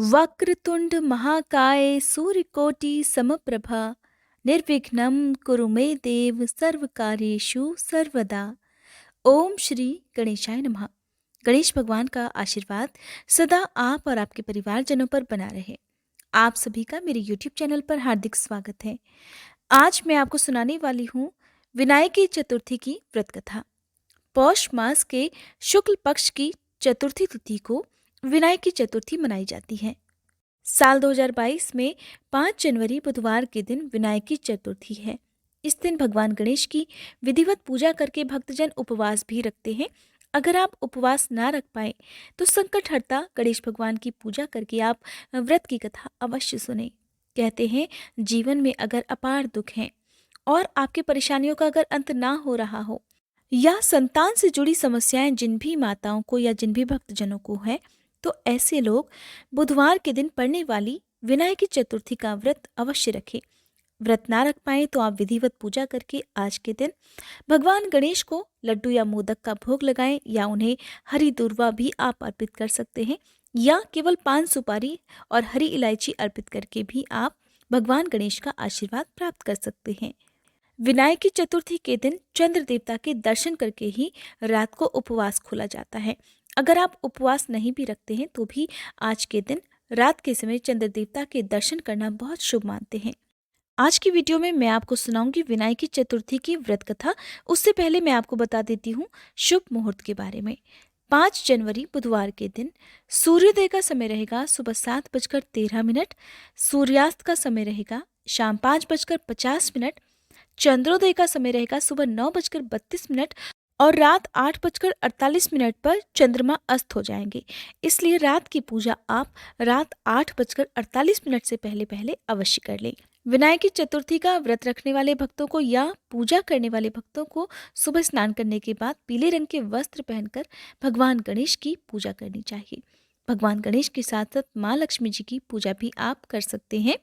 वक्रतुंड महाकाय सूर्यकोटि समप्रभा निर्विघ्नं कुरु मे देव सर्वकार्येषु सर्वदा। ओम श्री गणेशाय नमः। गणेश भगवान का आशीर्वाद सदा आप और आपके परिवारजनों पर बना रहे। आप सभी का मेरे YouTube चैनल पर हार्दिक स्वागत है। आज मैं आपको सुनाने वाली हूँ विनायकी चतुर्थी की व्रत कथा। पौष मास के शुक्ल पक्ष की चतुर्थी तिथि को विनायकी चतुर्थी मनाई जाती है। साल 2022 में 5 जनवरी बुधवार के दिन विनायकी चतुर्थी है। इस दिन भगवान गणेश की विधिवत पूजा करके भक्तजन उपवास भी रखते हैं। अगर आप उपवास ना रख पाए तो संकटहर्ता गणेश भगवान की पूजा करके आप व्रत की कथा अवश्य सुने। कहते हैं जीवन में अगर अपार दुख हैं और आपकी परेशानियों का अगर अंत ना हो रहा हो या संतान से जुड़ी समस्याएं जिन भी माताओं को या जिन भी भक्तजनों को है, तो ऐसे लोग बुधवार के दिन पड़ने वाली विनायकी चतुर्थी का व्रत अवश्य रखें। व्रत ना रख पाए तो आप विधिवत पूजा करके आज के दिन भगवान गणेश को लड्डू या मोदक का भोग लगाएं या उन्हें हरी दूर्वा भी आप अर्पित कर सकते हैं या केवल पान सुपारी और हरी इलायची अर्पित करके भी आप भगवान गणेश का आशीर्वाद प्राप्त कर सकते हैं। विनायकी चतुर्थी के दिन चंद्र देवता के दर्शन करके ही रात को उपवास खोला जाता है। अगर आप उपवास नहीं भी रखते हैं तो भी आज के दिन रात के समय चंद्र देवता के दर्शन करना बहुत शुभ मानते हैं। आज की वीडियो में मैं आपको सुनाऊंगी विनायकी चतुर्थी की व्रत कथा। उससे पहले मैं आपको बता देती हूँ शुभ मुहूर्त के बारे में। 5 जनवरी बुधवार के दिन सूर्योदय का समय रहेगा सुबह 7:13। सूर्यास्त का समय रहेगा शाम 5:50। चंद्रोदय का समय रहेगा सुबह 9:32 और रात 8:48 पर चंद्रमा अस्त हो जाएंगे। इसलिए रात की पूजा आप रात 8:48 से पहले पहले अवश्य कर लें। विनायकी चतुर्थी का व्रत रखने वाले भक्तों को या पूजा करने वाले भक्तों को सुबह स्नान करने के बाद पीले रंग के वस्त्र पहनकर भगवान गणेश की पूजा करनी चाहिए। भगवान गणेश के साथ साथ माँ लक्ष्मी जी की पूजा भी आप कर सकते हैं।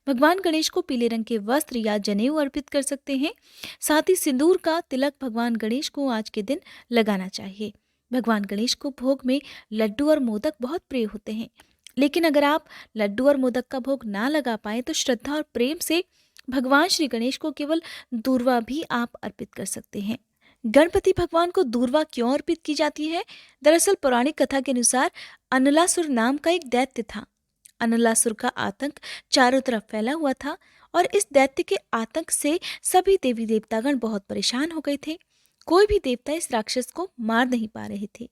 भगवान गणेश को पीले रंग के वस्त्र या जनेऊ अर्पित कर सकते हैं। साथ ही सिंदूर का तिलक भगवान गणेश को आज के दिन लगाना चाहिए। भगवान गणेश को भोग में लड्डू और मोदक बहुत प्रिय होते हैं, लेकिन अगर आप लड्डू और मोदक का भोग ना लगा पाए तो श्रद्धा और प्रेम से भगवान श्री गणेश को केवल दूर्वा भी आप अर्पित कर सकते हैं। गणपति भगवान को दूर्वा क्यों अर्पित की जाती है? दरअसल पौराणिक कथा के अनुसार अनलासुर नाम का एक दैत्य था। अनलासुर का आतंक चारों तरफ फैला हुआ था और इस दैत्य के आतंक से सभी देवी देवतागण बहुत परेशान हो गए थे। कोई भी देवता इस राक्षस को मार नहीं पा रहे थे।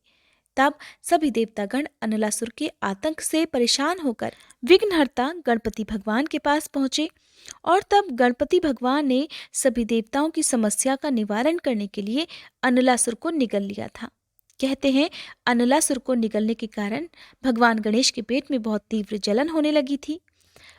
तब सभी देवतागण अनलासुर के आतंक से परेशान होकर विघ्नहर्ता गणपति भगवान के पास पहुंचे और तब गणपति भगवान ने सभी देवताओं की समस्या का निवारण करने के लिए अनलासुर को निगल लिया था। कहते हैं अनलासुर को निगलने के कारण भगवान गणेश के पेट में बहुत तीव्र जलन होने लगी थी।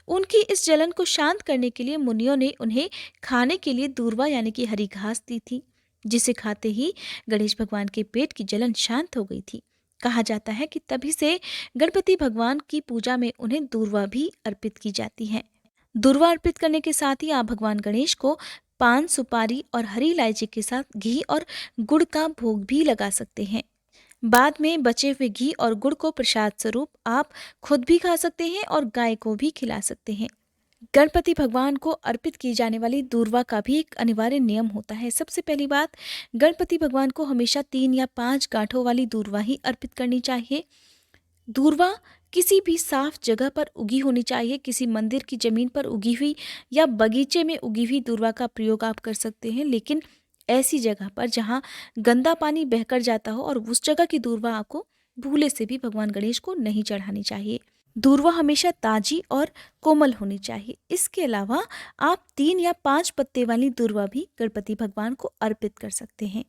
उनकी इस जलन को शांत करने के लिए मुनियों ने उन्हें खाने के लिए दूर्वा यानी कि हरी घास दी थी, जिसे खाते ही गणेश भगवान के पेट की जलन शांत हो गई थी। कहा जाता है कि तभी से गणपति भगवान की पूजा में उन्हें दूर्वा भी अर्पित की जाती है। दूर्वा अर्पित करने के साथ ही आप भगवान गणेश को पान सुपारी और हरी इलायची के साथ घी और गुड़ का भोग भी लगा सकते हैं। बाद में बचे हुए घी और गुड़ को प्रसाद स्वरूप आप खुद भी खा सकते हैं और गाय को भी खिला सकते हैं। गणपति भगवान को अर्पित की जाने वाली दूर्वा का भी एक अनिवार्य नियम होता है। सबसे पहली बात, गणपति भगवान को हमेशा 3 या 5 गांठों वाली दूर्वा ही अर्पित करनी चाहिए। दूर्वा किसी भी साफ जगह पर उगी होनी चाहिए। किसी मंदिर की जमीन पर उगी हुई या बगीचे में उगी हुई दूर्वा का प्रयोग आप कर सकते हैं, लेकिन ऐसी जगह पर जहां गंदा पानी बहकर जाता हो और उस जगह की दूर्वा आपको भूले से भी भगवान गणेश को नहीं चढ़ानी चाहिए। दूर्वा हमेशा ताजी और कोमल होनी चाहिए। इसके अलावा आप 3 या 5 पत्ते वाली दूर्वा भी गणपति भगवान को अर्पित कर सकते हैं।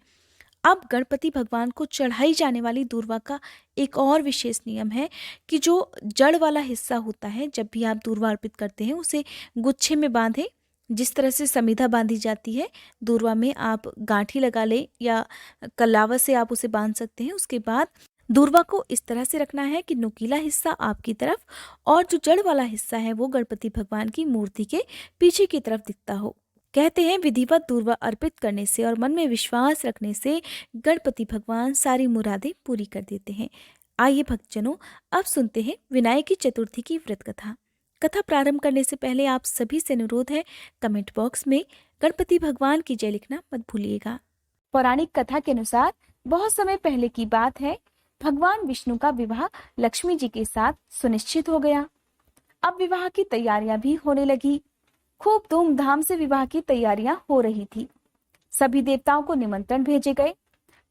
अब गणपति भगवान को चढ़ाई जाने वाली दूर्वा का एक और विशेष नियम है कि जो जड़ वाला हिस्सा होता है, जब भी आप दूर्वा अर्पित करते हैं उसे गुच्छे में बांधें। जिस तरह से समीधा बांधी जाती है, दूर्वा में आप गांठी लगा लें या कलावा से आप उसे बांध सकते हैं। उसके बाद दूर्वा को इस तरह से रखना है कि नुकीला हिस्सा आपकी तरफ और जो जड़ वाला हिस्सा है वो गणपति भगवान की मूर्ति के पीछे की तरफ दिखता हो। कहते हैं विधिवत दूर्वा अर्पित करने से और मन में विश्वास रखने से गणपति भगवान सारी मुरादें पूरी कर देते हैं। आइए भक्तजनों, अब सुनते हैं विनायकी चतुर्थी की व्रत कथा। कथा प्रारंभ करने से पहले आप सभी से अनुरोध है, कमेंट बॉक्स में गणपति भगवान की जय लिखना मत भूलिएगा। पौराणिक कथा के अनुसार बहुत समय पहले की बात है, भगवान विष्णु का विवाह लक्ष्मी जी के साथ सुनिश्चित हो गया। अब विवाह की तैयारियां भी होने लगी। खूब धूमधाम से विवाह की तैयारियां हो रही थी। सभी देवताओं को निमंत्रण भेजे गए,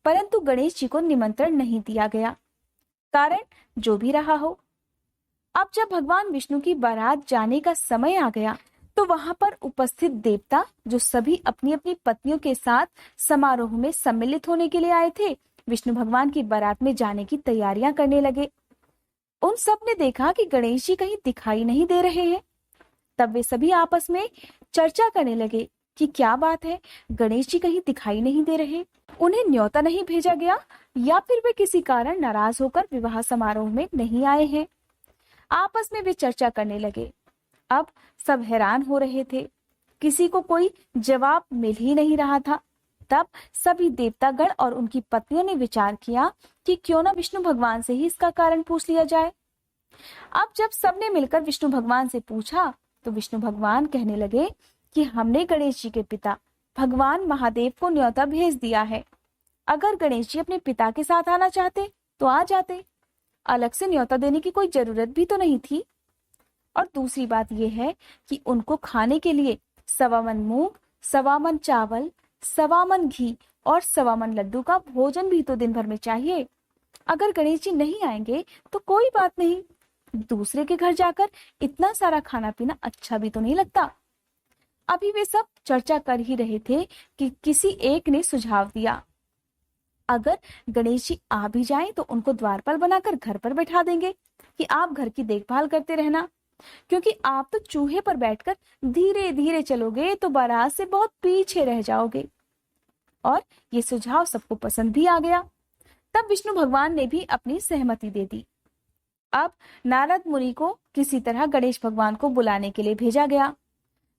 परंतु गणेश जी को निमंत्रण नहीं दिया गया। कारण जो भी रहा हो, अब जब भगवान विष्णु की बारात जाने का समय आ गया, तो वहां पर उपस्थित देवता, जो सभी अपनी अपनी पत्नियों के साथ समारोह में सम्मिलित होने के लिए आए थे, विष्णु भगवान की बारात में जाने की तैयारियां करने लगे। उन सब ने देखा कि गणेश जी कहीं दिखाई नहीं दे रहे हैं। तब वे सभी आपस में चर्चा करने लगे कि क्या बात है, गणेश जी कहीं दिखाई नहीं दे रहे, उन्हें न्योता नहीं भेजा गया या फिर वे किसी कारण नाराज होकर विवाह समारोह में नहीं आए हैं। आपस में वे चर्चा करने लगे। अब सब हैरान हो रहे थे, किसी को कोई जवाब मिल ही नहीं रहा था। तब सभी देवतागण और उनकी पत्नियों ने विचार किया कि क्यों ना विष्णु भगवान से ही इसका कारण पूछ लिया जाए। अब जब सबने मिलकर विष्णु भगवान से पूछा, तो विष्णु भगवान कहने लगे कि हमने गणेश जी के पिता भगवान महादेव को न्योता भेज दिया है। अगर गणेश जी अपने पिता के साथ आना चाहते तो आ जाते, अलग से न्योता देने की कोई जरूरत भी तो नहीं थी। और दूसरी बात यह है कि उनको खाने के लिए 1.25 मन मूंग, 1.25 मन चावल, 1.25 मन घी और 1.25 मन लड्डू का भोजन भी तो दिन भर में चाहिए। अगर गणेश जी नहीं आएंगे तो कोई बात नहीं, दूसरे के घर जाकर इतना सारा खाना पीना अच्छा भी तो नहीं लगता। अभी वे सब चर्चा कर ही रहे थे कि किसी एक ने सुझाव दिया, अगर गणेश जी आ भी जाएं तो उनको द्वारपाल बनाकर घर पर बैठा देंगे कि आप घर की देखभाल करते रहना, क्योंकि आप तो चूहे पर बैठकर धीरे धीरे चलोगे तो बारात से बहुत पीछे रह जाओगे। और ये सुझाव सबको पसंद भी आ गया। तब विष्णु भगवान ने भी अपनी सहमति दे दी। अब नारद मुनि को किसी तरह गणेश भगवान को बुलाने के लिए भेजा गया।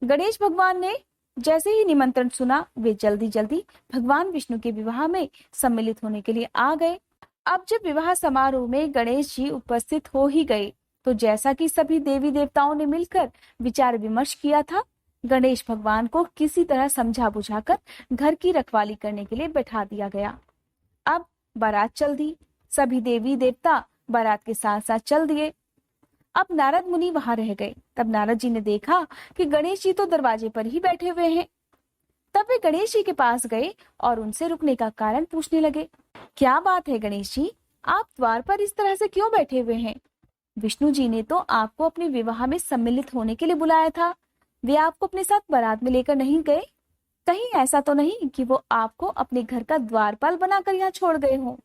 गणेश भगवान ने जैसे ही निमंत्रण सुना, वे जल्दी जल्दी भगवान विष्णु के विवाह में सम्मिलित होने के लिए आ गए। अब जब विवाह समारोह में गणेश जी उपस्थित हो ही गए, तो जैसा कि सभी देवी देवताओं ने मिलकर विचार विमर्श किया था, गणेश भगवान को किसी तरह समझा बुझाकर घर की रखवाली करने के लिए बैठा दिया गया। अब बारात चल दी। सभी देवी देवता बारात के साथ साथ चल दिए। अब नारद मुनि वहां रह गए। तब नारद जी ने देखा कि गणेश जी तो दरवाजे पर ही बैठे हुए हैं। तब वे गणेश जी के पास गए और उनसे रुकने का कारण पूछने लगे। क्या बात है गणेश जी, आप द्वार पर इस तरह से क्यों बैठे हुए हैं? विष्णु जी ने तो आपको अपने विवाह में सम्मिलित होने के लिए बुलाया था, वे आपको अपने साथ बारात में लेकर नहीं गए? कहीं ऐसा तो नहीं कि वो आपको अपने घर का द्वारपाल बनाकर यहाँ छोड़ गए हों?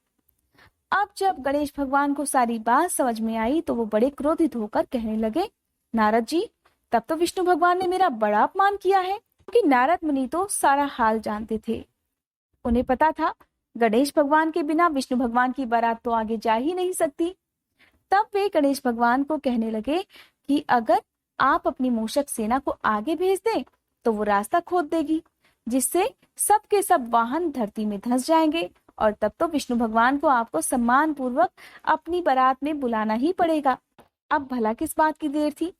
अब जब गणेश भगवान को सारी बात समझ में आई, तो वो बड़े क्रोधित होकर कहने लगे, नारद जी, तब तो विष्णु भगवान ने मेरा बड़ा अपमान किया है। क्योंकि नारद मुनि तो सारा हाल जानते थे। उन्हें पता था गणेश भगवान के बिना विष्णु भगवान की बारात तो आगे जा ही नहीं सकती। तब वे गणेश भगवान को कहने लगे कि अगर आप अपनी मूषक सेना को आगे भेज दें तो वो रास्ता खोद देगी, जिससे सबके सब वाहन धरती में धंस जाएंगे, और तब तो विष्णु भगवान को आपको सम्मान पूर्वक अपनी बारात में बुलाना ही पड़ेगा। अब भला किस बात की देर थी।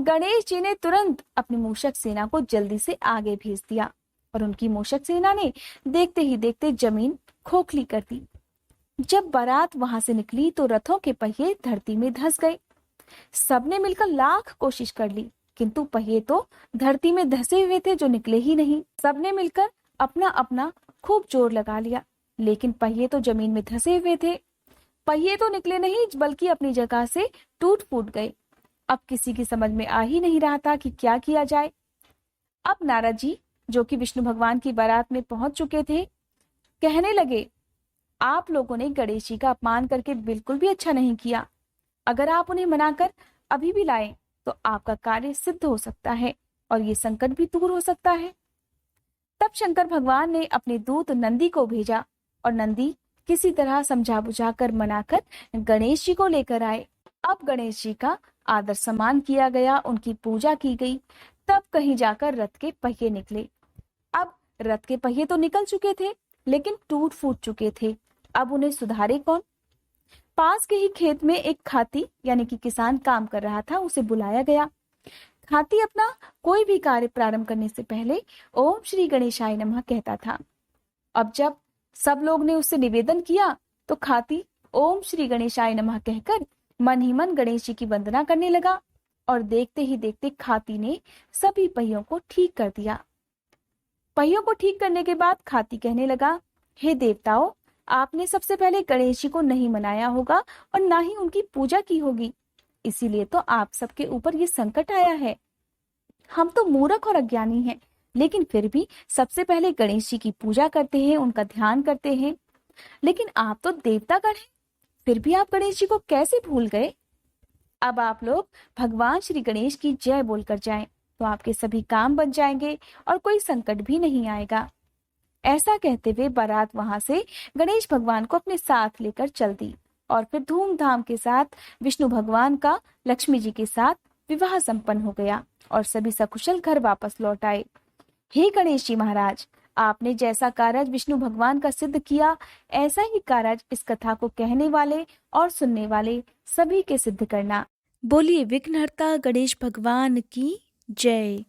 गणेश जी ने तुरंत अपनी मूषक सेना को जल्दी से आगे भेज दिया, और उनकी मूषक सेना ने देखते ही देखते जमीन खोखली कर दी। जब बारात वहां से निकली तो रथों के पहिए धरती में धंस गए। सबने मिलकर लाख कोशिश कर ली, किंतु पहिए तो धरती में धंसे हुए थे, जो निकले ही नहीं। सबने मिलकर अपना अपना खूब जोर लगा लिया, लेकिन पहिए तो जमीन में धंसे हुए थे। पहिए तो निकले नहीं, बल्कि अपनी जगह से टूट फूट गए। अब किसी की समझ में आ ही नहीं रहा था कि क्या किया जाए। अब नारद जी, जो कि विष्णु भगवान की बारात में पहुंच चुके थे, कहने लगे, आप लोगों ने गणेश जी का अपमान करके बिल्कुल भी अच्छा नहीं किया। अगर आप उन्हें मनाकर अभी भी लाएं तो आपका कार्य सिद्ध हो सकता है और ये संकट भी दूर हो सकता है। तब शंकर भगवान ने अपने दूत नंदी को भेजा, और नंदी किसी तरह समझा बुझाकर मनाकर गणेश जी को लेकर आए। अब गणेश जी का आदर सम्मान किया गया, उनकी पूजा की गई। तब कहीं जाकर रथ के पहिए निकले। अब रथ के पहिए तो निकल चुके थे, लेकिन टूट फूट चुके थे। अब उन्हें सुधारे कौन? पास के ही खेत में एक खाती यानी कि किसान काम कर रहा था, उसे बुलाया गया। खाती अपना कोई भी कार्य प्रारंभ करने से पहले ओम श्री गणेशाय नमः कहता था। अब जब सब लोग ने उससे निवेदन किया तो खाती ओम श्री गणेशाय नमः कहकर मन ही मन गणेश जी की वंदना करने लगा और देखते ही देखते खाती ने सभी पहियों को ठीक कर दिया। पहियों को ठीक करने के बाद खाती कहने लगा, हे देवताओं, आपने सबसे पहले गणेश जी को नहीं मनाया होगा और ना ही उनकी पूजा की होगी, इसीलिए तो आप सबके ऊपर ये संकट आया है। हम तो मूर्ख और अज्ञानी हैं, लेकिन फिर भी सबसे पहले गणेश जी की पूजा करते हैं, उनका ध्यान करते हैं। लेकिन आप तो देवतागण हैं, फिर भी आप गणेश जी को कैसे भूल गए? अब आप लोग भगवान श्री गणेश की जय बोलकर जाएं, तो आपके सभी काम बन जाएंगे और कोई संकट भी नहीं आएगा। ऐसा कहते हुए बारात वहां से गणेश भगवान को अपने साथ लेकर चल दी और फिर धूमधाम के साथ विष्णु भगवान का लक्ष्मी जी के साथ विवाह संपन्न हो गया और सभी सकुशल घर वापस लौट आए। हे गणेश जी महाराज, आपने जैसा कार्य विष्णु भगवान का सिद्ध किया, ऐसा ही कार्य इस कथा को कहने वाले और सुनने वाले सभी के सिद्ध करना। बोलिए विघ्नहर्ता गणेश भगवान की जय।